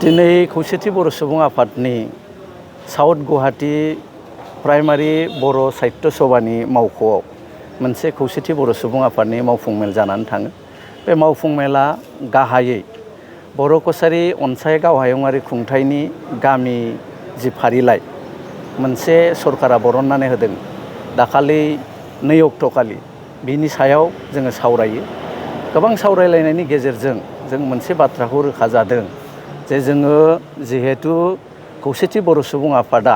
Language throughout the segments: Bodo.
दिनै खौसेथि बर' सुबुं आफादनि साउथ गुवाहाटी प्राइमारि बर' साहित्य सभानि मावख'आव मोनसे खौसेथि बर' सुबुं आफादनि मावफुं मेल जानानै थाङो। बे मावफुं मेला गाहायै बर' कछारी अनसाय गावहायुङारि खुंथायनि गामि जि फारिलाइ मोनसे सरकारा बरननानै होदों दाखालि 2 अक्ट'खालि बिनि सायाव जोङो सावरायो। गोबां सावरायलायनायनि गेजेरजों जों मोनसे बाथ्राखौ रोखा जादों जे जोङो जिहेतु खौसेथि बर' सुबुं आफादा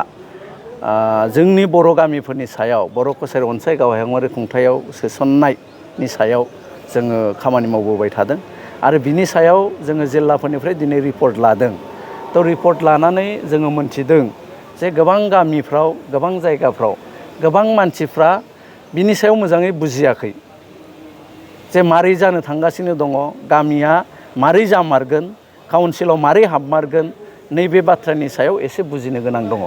जोंनि बर' गामिफोरनि सायाव बर' कछारी अनसाय गावहायुङारि खुंथायाव सोसननायनि सायाव जोङो खामानि मावबोबाय थादों आरो बिनि सायाव जोङो जिल्लाफोरनिफ्राय दिनै रिपर्ट लादों। थ' रिपर्ट लानानै जोङो मोनथिदों जे गोबां गामिफ्राव गोबां जायगाफ्राव गोबां मानसिफ्रा बिनि सायाव मोजाङै बुजियाखै जे मारै जानो थांगासिनो दङ, गामिया मारै जामारगोन, काउन्सिलाव मारै हाबमारगोन, नैबे बाथ्रानि सायाव एसे बुजिनो गोनां दङ।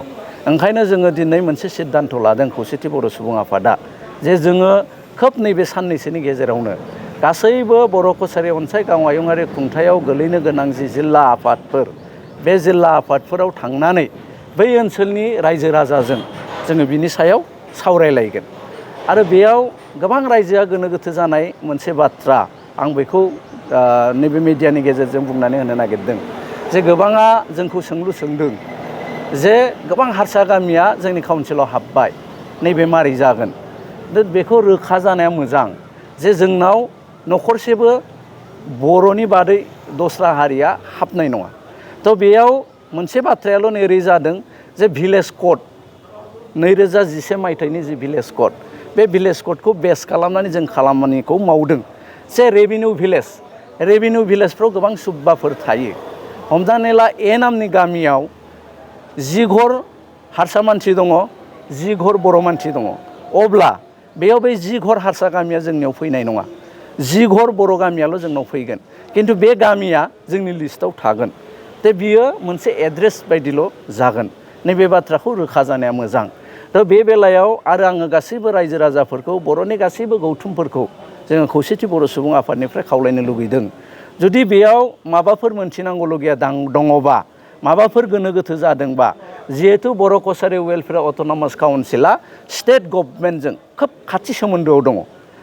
ओंखायनो जोङो दिनै मोनसे सिद्धान्त लादों खौसेथि बर' सुबुं आफादा जे जोङो खोब नैबे साननैसोनि गेजेरावनो गासैबो बर' कछारी अनसाय गावहायुङारि खुंथायाव गोलैनो गोनां जि जिल्ला आफादफोर बे जिल्ला आफादफोराव थांनानै बै ओनसोलनि रायजो राजाजों जोङो बिनि सायाव सावरायलायगोन आरो बेयाव गोबां रायजोआ गोनो गोथो जानाय मोनसे बाथ्रा आं बेखौ नैबे मिडियानि गेजेरजों बुंनानै होनो नागिरदों जे गोबाङा जोंखौ सोंलु सोंदों जे गोबां हारसा गामिया जोंनि काउन्सिलाव हाबबाय, नैबे मारै जागोन। बेखौ रोखा जानाया मोजां जे जोंनाव न'खरसेबो बर'नि बादै दस्रा हारिया हाबनाय नङा। थ' बेयाव मोनसे बाथ्रायाल' नैरै जादों जे भिलेज कड 2011 मायथाइनि जि भिलेज कड, बे भिलेज क'डखौ बेस खालामनानै जों खामानिखौ मावदों जे रेभिनिउ भिलेजफ्राव गोबां सुब्बाफोर थायो। हमनानै ला ए नामनि गामियाव 10 घर हारसा मानसि दङ, 10 घर बर' मानसि दङ। अब्ला बेयाव बै 10 घर हारसा गामिया जोंनियाव फैनाय नङा, 10 घर बर' गामियाल' जोंनाव फैगोन, खिन्थु बे गामिया जोंनि लिस्टआव थागोन। बियो मोनसे एड्रेस बायदिल' जागोन। नैबे बाथ्राखौ रोखा जानाया मोजां। थ' बे बेलायाव आरो आङो गासैबो रायजो राजाफोरखौ बर'नि गासैबो गौथुमफोरखौ जोङो खौसेथि बर' सुबुं आफादनिफ्राय खावलायनो लुगैदों जुदि बेयाव माबाफोर मोनथिनांगौलगिया दङबा, माबाफोर गोनो गोथो जादोंबा, जिहेथु बर' कछारी वेलफेयार अट'नमास काउन्सिला स्टेट गभर्नमेन्टजों खोब खाथि सोमोन्दोआव दङ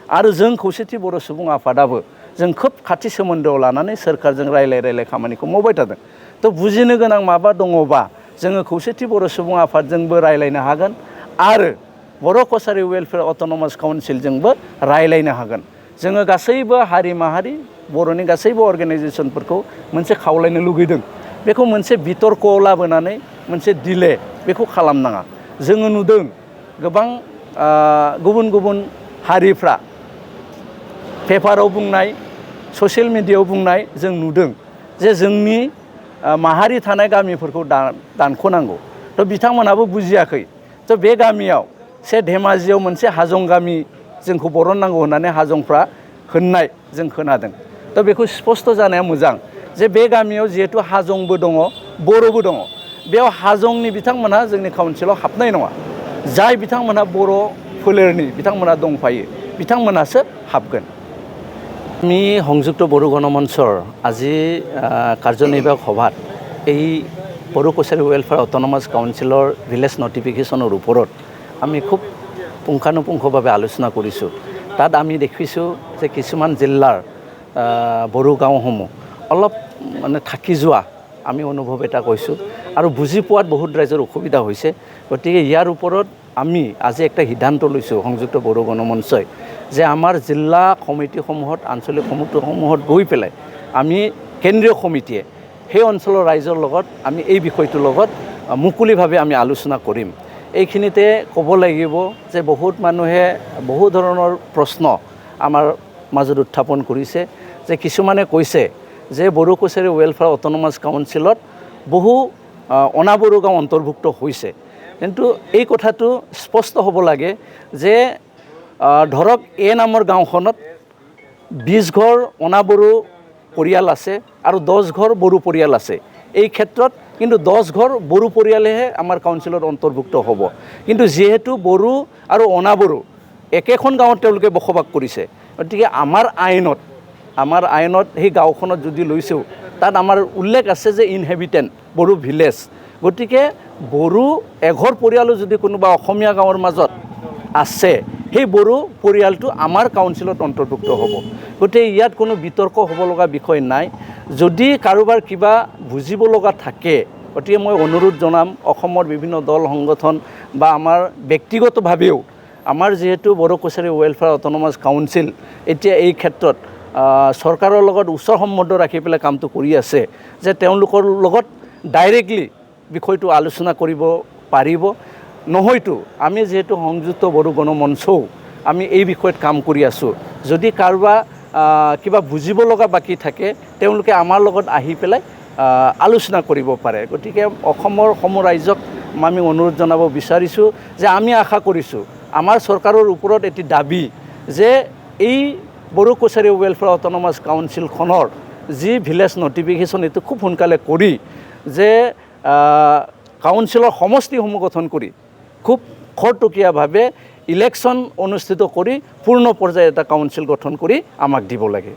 आरो जों खौसेथि बर' सुबुं आफादाबो जों खोब खाथि सोमोन्दोआव लानानै सोरखारजों रायलाय खामानिखौ मावबाय थादों। थ' बुजिनो गोनां माबा दङबा जोङो खौसेथि बर' सुबुं आफादजोंबो रायलायनो हागोन आरो बर' कछारी वेलफेयार अट'नमास काउन्सिलजोंबो रायलायनो हागोन। जोङो गासैबो हारि माहारि बर'नि गासैबो अर्गेनाइजेसनफोरखौ मोनसे खावलायनो लुगैदों। बेखौ मोनसे बितर्कआव लाबोनानै मोनसे दिले बेखौ खालामनाङा। जोङो नुदों गोबां गुबुन गुबुन हारिफ्रा पेपाराव बुंनाय, ससियेल मिडियायाव बुंनाय जों नुदों जे जोंनि माहारि थानाय गामिफोरखौ दानख'नांगौ। थ' बिथांमोनहाबो बुजियाखै। थ' बे गामियाव धेमाजियाव मोनसे हाजं गामि जोंखौ बरननांगौ होननानै हाजंफ्रा होननाय जों खोनादों। थ' बेखौ स्पस्ट जानाया मोजां जे बे गामियाव जिहेथु हाजंबो दङ, बर'बो दङ, बेयाव हाजंनि बिथांमोनहा जोंनि काउन्सिलाव हाबनाय नङा। जाय बिथांमोनहा बर' फोलेरनि बिथांमोनहा दंफायो बिथांमोनहासो हाबगोन। আমি সংযুক্ত বড়ো গণমঞ্চৰ আজি কাৰ্যনিৰ্বাহক সভাত এই বড়ো কছাৰী ৱেলফেয়াৰ অট'নমাছ কাউন্সিলৰ ভিলেজ নটিফিকেশ্যনৰ ওপৰত আমি খুব পুংখানুপুংখভাৱে আলোচনা কৰিছোঁ। তাত আমি দেখিছোঁ যে কিছুমান জিলাৰ বড়ো গাঁওসমূহ অলপ মানে থাকি যোৱা আমি অনুভৱ এটা কৈছোঁ আৰু বুজি পোৱাত বহুত ৰাইজৰ অসুবিধা হৈছে। গতিকে ইয়াৰ ওপৰত আমি আজি একটা সিদ্ধান্ত লৈছোঁ সংযুক্ত বড়ো গণমঞ্চই যে আমাৰ জিলা কমিটিসমূহত আঞ্চলিক কমিটিসমূহত গৈ পেলাই আমি কেন্দ্ৰীয় কমিটিয়ে সেই অঞ্চলৰ ৰাইজৰ লগত আমি এই বিষয়টোৰ লগত মুকলিভাৱে আমি আলোচনা কৰিম। এইখিনিতে ক'ব লাগিব যে বহুত মানুহে বহু ধৰণৰ প্ৰশ্ন আমাৰ মাজত উত্থাপন কৰিছে যে কিছুমানে কৈছে যে বড়ো কছাৰী ৱেলফেয়াৰ অট'নমাছ কাউন্সিলত বহু অনাবড়ো গাঁও অন্তৰ্ভুক্ত হৈছে। কিন্তু এই কথাটো স্পষ্ট হ'ব লাগে যে ধৰক এ নামৰ গাঁওখনত 20 ঘৰ অনাবড়ো পৰিয়াল আছে আৰু 10 ঘৰ বড়ো পৰিয়াল আছে। এই ক্ষেত্ৰত কিন্তু 10 ঘৰ বড়ো পৰিয়ালেহে আমাৰ কাউন্সিলত অন্তৰ্ভুক্ত হ'ব। কিন্তু যেহেতু বড়ো আৰু অনাবড়ো একেখন গাঁৱত তেওঁলোকে বসবাস কৰিছে, গতিকে আমাৰ আইনত সেই গাঁওখনত যদি লৈছোঁ তাত আমাৰ উল্লেখ আছে যে ইনহেবিটেণ্ট বড়ো ভিলেজ গতিকে বড়ো এঘৰ পৰিয়ালো যদি কোনোবা অসমীয়া গাঁৱৰ মাজত আছে সেই বড়ো পৰিয়ালটো আমাৰ কাউন্সিলত অন্তৰ্ভুক্ত হ'ব গতিকে ইয়াত কোনো বিতৰ্ক হ'ব লগা বিষয় নাই যদি কাৰোবাৰ কিবা বুজিব লগা থাকে গতিকে মই অনুৰোধ জনাম অসমৰ বিভিন্ন দল সংগঠন বা আমাৰ ব্যক্তিগতভাৱেও আমাৰ যেহেতু বড়ো কছাৰী ৱেলফেয়াৰ অট'নমাছ কাউন্সিল এতিয়া এই ক্ষেত্ৰত চৰকাৰৰ লগত উচ্চ সম্বন্ধ ৰাখি পেলাই কামটো কৰি আছে যে তেওঁলোকৰ লগত ডাইৰেক্টলি বিষয়টো আলোচনা কৰিব পাৰিব নহয়তো আমি যেহেতু সংযুক্ত বড়ো গণমঞ্চও আমি এই বিষয়ত কাম কৰি আছোঁ যদি কাৰোবাৰ কিবা বুজিব লগা বাকী থাকে তেওঁলোকে আমাৰ লগত আহি পেলাই আলোচনা কৰিব পাৰে গতিকে অসমৰ সমূহ ৰাইজক আমি অনুৰোধ জনাব বিচাৰিছোঁ যে আমি আশা কৰিছোঁ আমাৰ চৰকাৰৰ ওপৰত এটি দাবী যে এই বড়ো কছাৰী ৱেলফেয়াৰ অট'নমাছ কাউন্সিলখনৰ যি ভিলেজ নটিফিকেশ্যন এইটো খুব সোনকালে কৰি যে কাউন্সিলৰ সমষ্টিসমূহ গঠন কৰি খুব খৰতকীয়াভাৱে ইলেকশ্যন অনুষ্ঠিত কৰি পূৰ্ণ পৰ্যায়ৰ এটা কাউন্সিল গঠন কৰি আমাক দিব লাগে